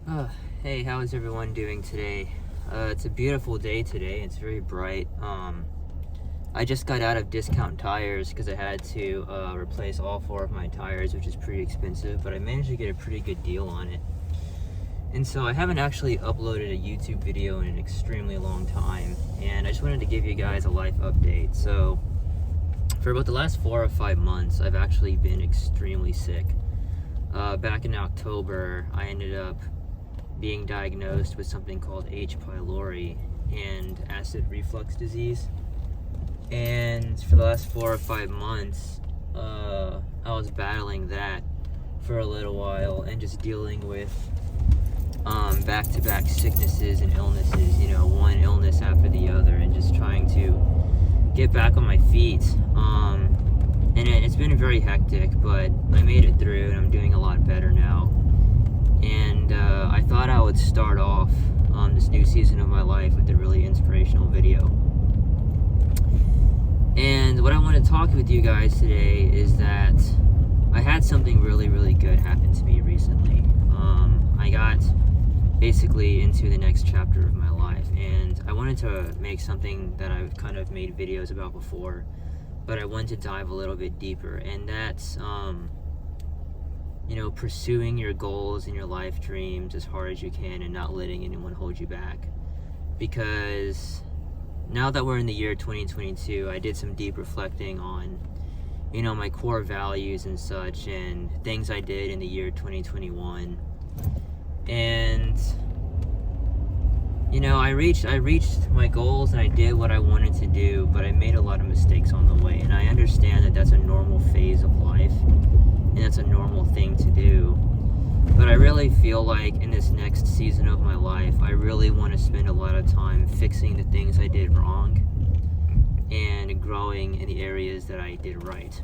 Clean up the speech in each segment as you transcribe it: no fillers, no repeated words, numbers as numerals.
Uh, hey, how is everyone doing today? It's a beautiful day today. It's very bright. I just got out of Discount Tires because I had to replace all 4 of my tires, which is pretty expensive, but I managed to get a pretty good deal on it. And so I haven't actually uploaded a YouTube video in an extremely long time, and I just wanted to give you guys a life update. So for about the last 4 or 5 months, I've actually been extremely sick. Back in October, I ended up being diagnosed with something called H. pylori and acid reflux disease. And for the last 4 or 5 months, I was battling that for a little while and just dealing with back-to-back sicknesses and illnesses, one illness after the other, and just trying to get back on my feet. And it's been very hectic, but I made it through and I'm doing a lot better now. And I thought I would start off this new season of my life with a really inspirational video. And what I want to talk with you guys today is that I had something really, really good happen to me recently. I got basically into the next chapter of my life, and I wanted to make something that I've kind of made videos about before, but I wanted to dive a little bit deeper, and that's pursuing your goals and your life dreams as hard as you can and not letting anyone hold you back. Because now that we're in the year 2022, I did some deep reflecting on, my core values and such, and things I did in the year 2021. And, I reached my goals and I did what I wanted to do, but I made a lot of mistakes on the way. And I understand that that's a normal phase of life, and that's a normal thing to do. But I really feel like in this next season of my life, I really want to spend a lot of time fixing the things I did wrong and growing in the areas that I did right.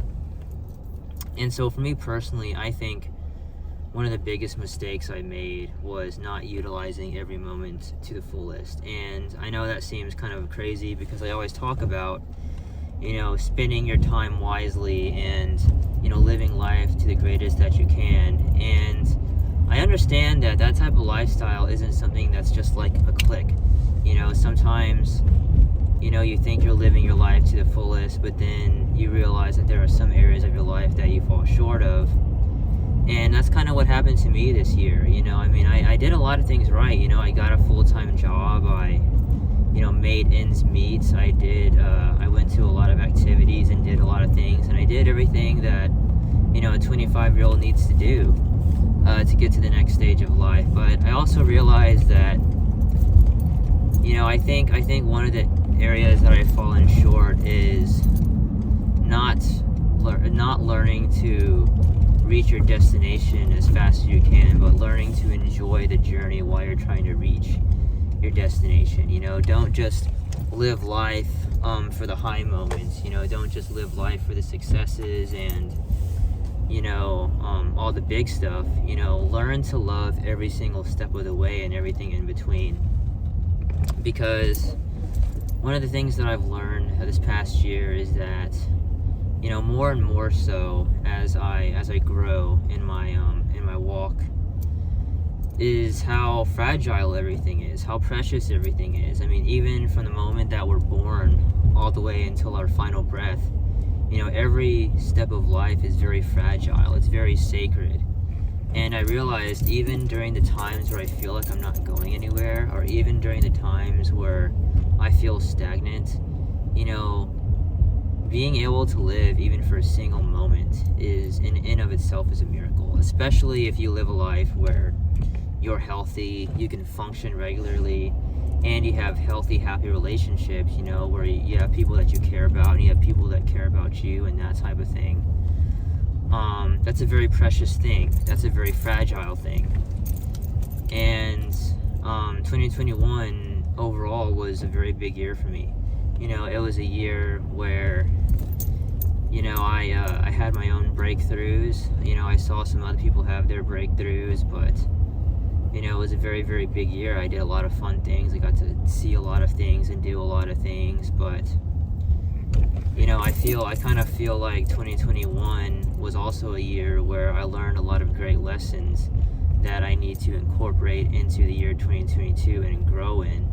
And so for me personally, I think one of the biggest mistakes I made was not utilizing every moment to the fullest. And I know that seems kind of crazy because I always talk about, spending your time wisely and, living life to the greatest that you can. And I understand that that type of lifestyle isn't something that's just like a click. Sometimes, you think you're living your life to the fullest, but then you realize that there are some areas of your life that you fall short of. And that's kind of what happened to me this year. I did a lot of things right. I got a full-time job. I, made ends meet. I went to a lot of activities and did a lot of things. And I did everything that, a 25-year-old needs to do to get to the next stage of life. But I also realized that, I think one of the areas that I've fallen short is not learning to reach your destination as fast as you can, but learning to enjoy the journey while you're trying to reach your destination. Don't just live life for the high moments. Don't just live life for the successes and all the big stuff. Learn to love every single step of the way and everything in between. Because one of the things that I've learned this past year is that more and more so as I grow in my walk, is how fragile everything is, how precious everything is. Even from the moment that we're born all the way until our final breath, every step of life is very fragile. It's very sacred. And I realized even during the times where I feel like I'm not going anywhere, or even during the times where I feel stagnant, being able to live even for a single moment is in of itself is a miracle, especially if you live a life where you're healthy, you can function regularly, and you have healthy, happy relationships, where you have people that you care about and you have people that care about you and that type of thing. That's a very precious thing. That's a very fragile thing. And 2021 overall was a very big year for me. It was a year where, I had my own breakthroughs. I saw some other people have their breakthroughs, but, it was a very, very big year. I did a lot of fun things. I got to see a lot of things and do a lot of things, but, I kind of feel like 2021 was also a year where I learned a lot of great lessons that I need to incorporate into the year 2022 and grow in,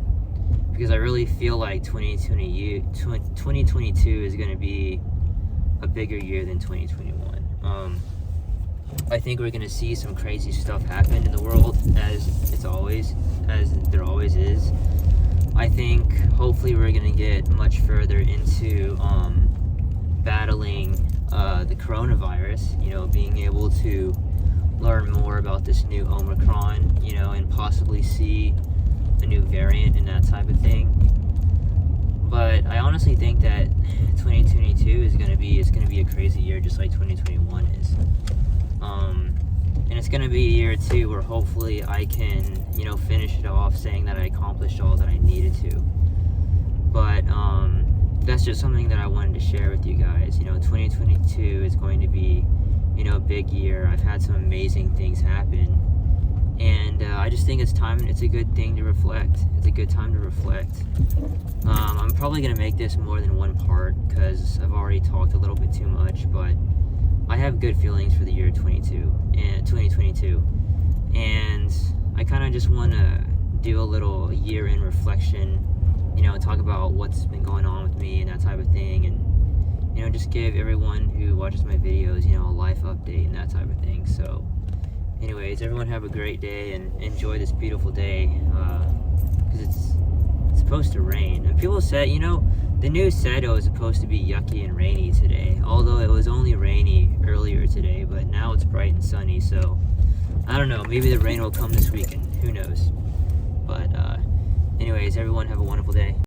because I really feel like 2022 is going to be a bigger year than 2021. I think we're going to see some crazy stuff happen in the world, as there always is. I think hopefully we're going to get much further into battling the coronavirus, being able to learn more about this new Omicron, and possibly see a new variant and that type of thing. But I honestly think that 2022 is going to be a crazy year, just like 2021 is. And it's going to be a year too where hopefully I can, finish it off saying that I accomplished all that I needed to. But that's just something that I wanted to share with you guys. 2022 is going to be, a big year. I've had some amazing things happen. And I just think it's a good thing to reflect. It's a good time to reflect. I'm probably going to make this more than one part because I've already talked a little bit too much, but I have good feelings for the year 2022. And I kind of just want to do a little year-end reflection, talk about what's been going on with me and that type of thing, and just give everyone who watches my videos, a life update and that type of thing. So anyways, everyone have a great day and enjoy this beautiful day, because it's supposed to rain. And people said, the news said it was supposed to be yucky and rainy today, although it was only rainy earlier today, but now it's bright and sunny. So I don't know, maybe the rain will come this weekend, who knows. But anyways, everyone have a wonderful day.